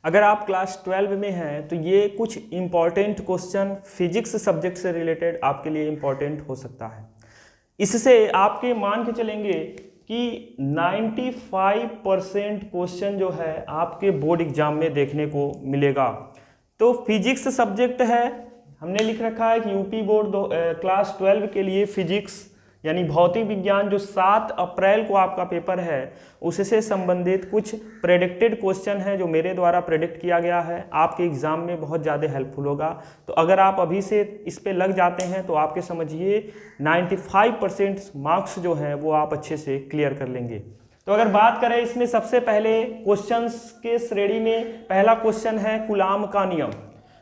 अगर आप क्लास 12 में हैं तो ये कुछ इम्पॉर्टेंट क्वेश्चन फिजिक्स सब्जेक्ट से रिलेटेड आपके लिए इम्पॉर्टेंट हो सकता है। इससे आपके मान के चलेंगे कि 95% क्वेश्चन जो है आपके बोर्ड एग्जाम में देखने को मिलेगा। तो फिजिक्स सब्जेक्ट है, हमने लिख रखा है कि यूपी बोर्ड क्लास 12 के लिए फिजिक्स यानी भौतिक विज्ञान जो 7 अप्रैल को आपका पेपर है उससे संबंधित कुछ प्रेडिक्टेड क्वेश्चन है जो मेरे द्वारा प्रेडिक्ट किया गया है, आपके एग्जाम में बहुत ज़्यादा हेल्पफुल होगा। तो अगर आप अभी से इस पे लग जाते हैं तो आपके समझिए 95% मार्क्स जो हैं वो आप अच्छे से क्लियर कर लेंगे। तो अगर बात करें इसमें सबसे पहले क्वेश्चंस के श्रेणी में पहला क्वेश्चन है कूलाम का नियम,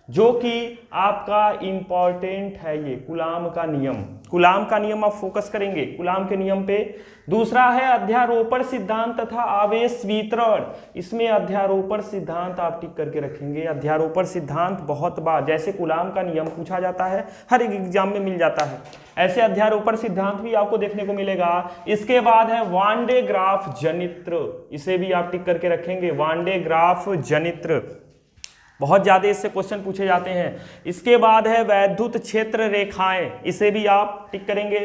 जो कि आपका इंपॉर्टेंट है। ये कूलाम का नियम, कूलाम का नियम आप फोकस करेंगे कूलाम के नियम पे। दूसरा है अध्यारोपण सिद्धांत तथा आवेश वितरण, इसमें अध्यारोपण सिद्धांत आप टिक करके रखेंगे। अध्यारोपण सिद्धांत बहुत बार जैसे कूलाम का नियम पूछा जाता है, हर एक एग्जाम में मिल जाता है, ऐसे अध्यारोपण सिद्धांत भी आपको देखने को मिलेगा। इसके बाद है वान डे ग्राफ जनित्र, इसे भी आप टिक करके रखेंगे। वान डे ग्राफ जनित्र बहुत ज़्यादा इससे क्वेश्चन पूछे जाते हैं। इसके बाद है वैद्युत क्षेत्र रेखाएं, इसे भी आप टिक करेंगे।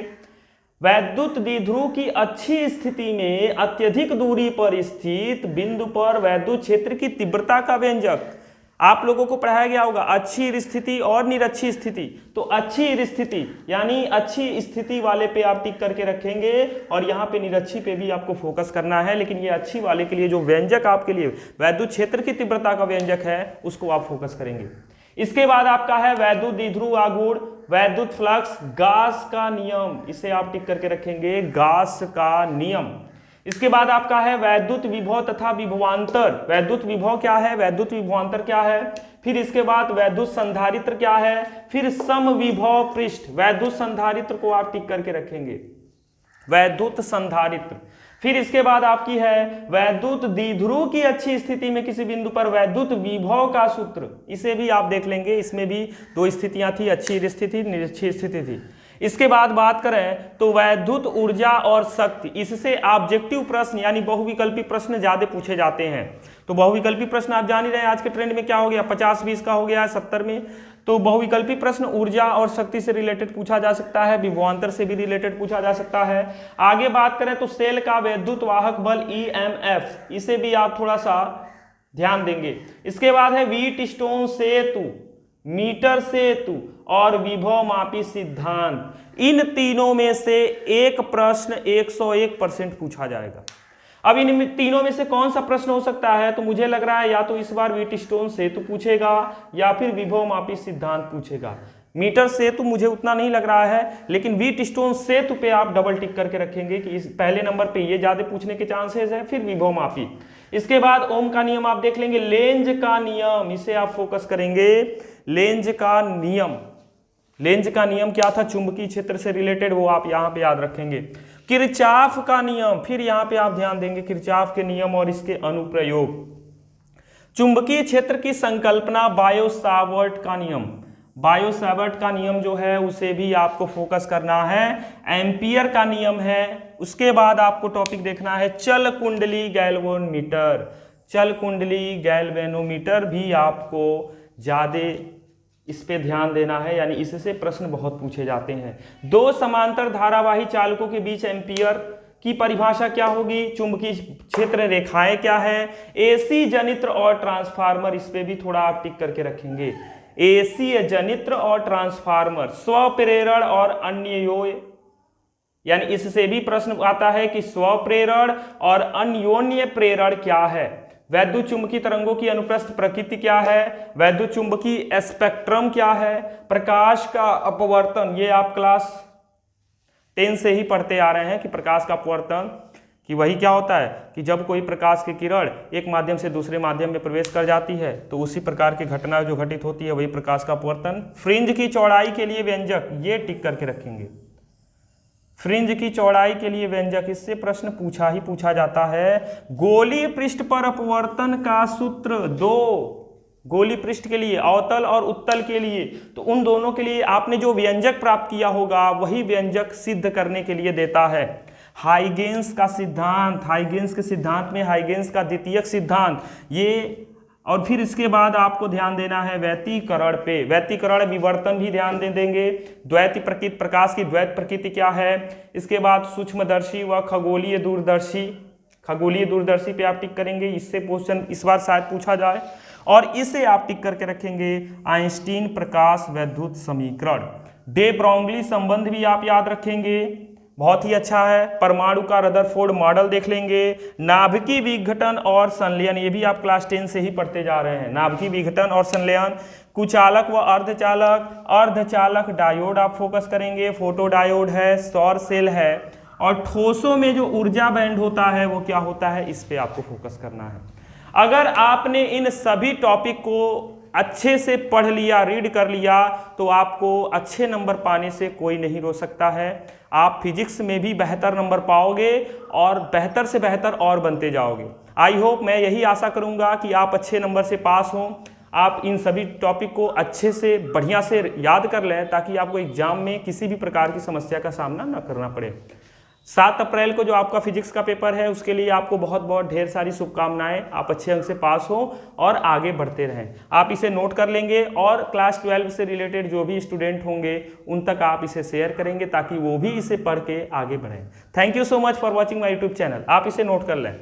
वैद्युत द्विध्रुव की अच्छी स्थिति में अत्यधिक दूरी पर स्थित बिंदु पर वैद्युत क्षेत्र की तीव्रता का व्यंजक आप लोगों को पढ़ाया गया होगा, अच्छी स्थिति और निरक्षी स्थिति। तो अच्छी स्थिति यानी अच्छी स्थिति वाले पे आप टिक करके रखेंगे और यहाँ पे निरक्षी पे भी आपको फोकस करना है, लेकिन ये अच्छी वाले के लिए जो व्यंजक आपके लिए वैद्युत क्षेत्र की तीव्रता का व्यंजक है उसको आप फोकस करेंगे। इसके बाद आपका है वैद्युत द्विध्रुव आघूर्ण, वैद्युत फ्लक्स, गास का नियम, इसे आप टिक करके रखेंगे, गास का नियम। इसके बाद आपका है वैद्युत विभव तथा विभवांतर, वैद्युत विभव क्या है, वैद्युत विभवांतर क्या है। फिर इसके बाद वैद्युत संधारित्र क्या है, फिर समविभव पृष्ठ, वैद्युत संधारित्र को आप टिक करके रखेंगे, वैद्युत संधारित्र। फिर इसके बाद आपकी है वैद्युत द्विध्रुव की अच्छी स्थिति में किसी बिंदु पर वैद्युत विभव का सूत्र, इसे भी आप देख लेंगे। इसमें भी दो स्थितियां थी, अच्छी स्थिति निरक्षी स्थिति थी। इसके बाद बात करें तो वैद्युत ऊर्जा और शक्ति, इससे ऑब्जेक्टिव प्रश्न यानी बहुविकल्पी प्रश्न ज्यादा पूछे जाते हैं। तो बहुविकल्पी प्रश्न आप जान ही रहे हैं आज के ट्रेंड में क्या हो गया, 50-20 का हो गया है 70 में। तो बहुविकल्पी प्रश्न ऊर्जा और शक्ति से रिलेटेड पूछा जा सकता है, विभवांतर से भी रिलेटेड पूछा जा सकता है। आगे बात करें तो सेल का वैद्युत वाहक बल EMF, इसे भी आप थोड़ा सा ध्यान देंगे। इसके बाद है व्हीटस्टोन सेतु, मीटर सेतु और विभव मापी सिद्धांत। इन तीनों में से एक प्रश्न 101% पूछा जाएगा। अब इन तीनों में से कौन सा प्रश्न हो सकता है, तो मुझे लग रहा है या तो इस बार व्हीटस्टोन सेतु पूछेगा या फिर विभव मापी सिद्धांत पूछेगा। मीटर सेतु मुझे उतना नहीं लग रहा है, लेकिन व्हीटस्टोन सेतु पे आप डबल टिक करके रखेंगे कि इस पहले नंबर पे ये ज्यादा पूछने के चांसेस है, फिर विभव मापी। इसके बाद ओम का नियम आप देख लेंगे, लेंज का नियम, इसे आप फोकस करेंगे, लेंज का नियम। लेंज का नियम क्या था, चुंबकीय क्षेत्र से रिलेटेड, वो आप यहाँ पे याद रखेंगे। किरचॉफ का नियम, फिर यहाँ पे आप ध्यान देंगे किरचॉफ के नियम और इसके अनुप्रयोग। चुंबकीय क्षेत्र की संकल्पना, बायो-सावर्ट का नियम, बायो-सावर्ट का नियम जो है उसे भी आपको फोकस करना है। एम्पियर का नियम है। उसके बाद आपको टॉपिक देखना है चल कुंडली गैल्वेनोमीटर, चल कुंडली गैल्वेनोमीटर भी आपको ज्यादा इस पे ध्यान देना है, यानी इससे प्रश्न बहुत पूछे जाते हैं। दो समांतर धारावाही चालकों के बीच एम्पियर की परिभाषा क्या होगी, चुंबकीय क्षेत्र रेखाएं क्या है, एसी जनित्र और ट्रांसफार्मर, इस पे भी थोड़ा आप टिक करके रखेंगे। एसी जनित्र और ट्रांसफार्मर, स्वप्रेरण और अन्योन्य, यानी इससे भी प्रश्न आता है कि स्वप्रेरण और अन्योन्य प्रेरण क्या है। वैद्युत चुंबकीय तरंगों की अनुप्रस्थ प्रकृति क्या है, वैद्युत चुंबकीय स्पेक्ट्रम क्या है, प्रकाश का अपवर्तन, ये आप क्लास 10 से ही पढ़ते आ रहे हैं कि प्रकाश का अपवर्तन कि वही क्या होता है कि जब कोई प्रकाश की किरण एक माध्यम से दूसरे माध्यम में प्रवेश कर जाती है तो उसी प्रकार की घटना जो घटित होती है वही प्रकाश का अपवर्तन। फ्रिंज की चौड़ाई के लिए व्यंजक, ये टिक करके रखेंगे, फ्रिंज की चौड़ाई के लिए व्यंजक, इससे प्रश्न पूछा ही पूछा जाता है। गोलीय पृष्ठ पर अपवर्तन का सूत्र, दो गोली पृष्ठ के लिए, अवतल और उत्तल के लिए, तो उन दोनों के लिए आपने जो व्यंजक प्राप्त किया होगा वही व्यंजक सिद्ध करने के लिए देता है। हाइगेंस का सिद्धांत, हाइगेंस के सिद्धांत में हाइगेंस का द्वितीयक सिद्धांत, ये और फिर इसके बाद आपको ध्यान देना है व्यतिकरण पे। व्यतिकरण विवर्तन भी ध्यान देंगे। द्वैत प्रकृति, प्रकाश की द्वैत प्रकृति क्या है। इसके बाद सूक्ष्मदर्शी व खगोलीय दूरदर्शी, खगोलीय दूरदर्शी पे आप टिक करेंगे, इससे क्वेश्चन इस बार शायद पूछा जाए। और इसे आप टिक करके रखेंगे आइंस्टीन प्रकाश वैद्युत समीकरण। डे ब्रोगली संबंध भी आप याद रखेंगे, बहुत ही अच्छा है। परमाणु का रदरफोर्ड मॉडल देख लेंगे। नाभिकीय विघटन और संलयन, ये भी आप क्लास 10 से ही पढ़ते जा रहे हैं। नाभिकीय विघटन और संलयन, कुचालक व अर्धचालक, अर्धचालक डायोड आप फोकस करेंगे, फोटो डायोड है, सौर सेल है। और ठोसों में जो ऊर्जा बैंड होता है वो क्या होता है, इस पे आपको फोकस करना है। अगर आपने इन सभी टॉपिक को अच्छे से पढ़ लिया, रीड कर लिया, तो आपको अच्छे नंबर पाने से कोई नहीं रोक सकता है। आप फिजिक्स में भी बेहतर नंबर पाओगे और बेहतर से बेहतर और बनते जाओगे। आई होप, मैं यही आशा करूंगा कि आप अच्छे नंबर से पास हों। आप इन सभी टॉपिक को अच्छे से बढ़िया से याद कर लें ताकि आपको एग्जाम में किसी भी प्रकार की समस्या का सामना न करना पड़े। 7 अप्रैल को जो आपका फिजिक्स का पेपर है उसके लिए आपको बहुत बहुत ढेर सारी शुभकामनाएं। आप अच्छे अंक से पास हो और आगे बढ़ते रहें। आप इसे नोट कर लेंगे और क्लास 12 से रिलेटेड जो भी स्टूडेंट होंगे उन तक आप इसे शेयर करेंगे ताकि वो भी इसे पढ़ के आगे बढ़ें। Thank you so much for watching my YouTube channel. आप इसे नोट कर लें।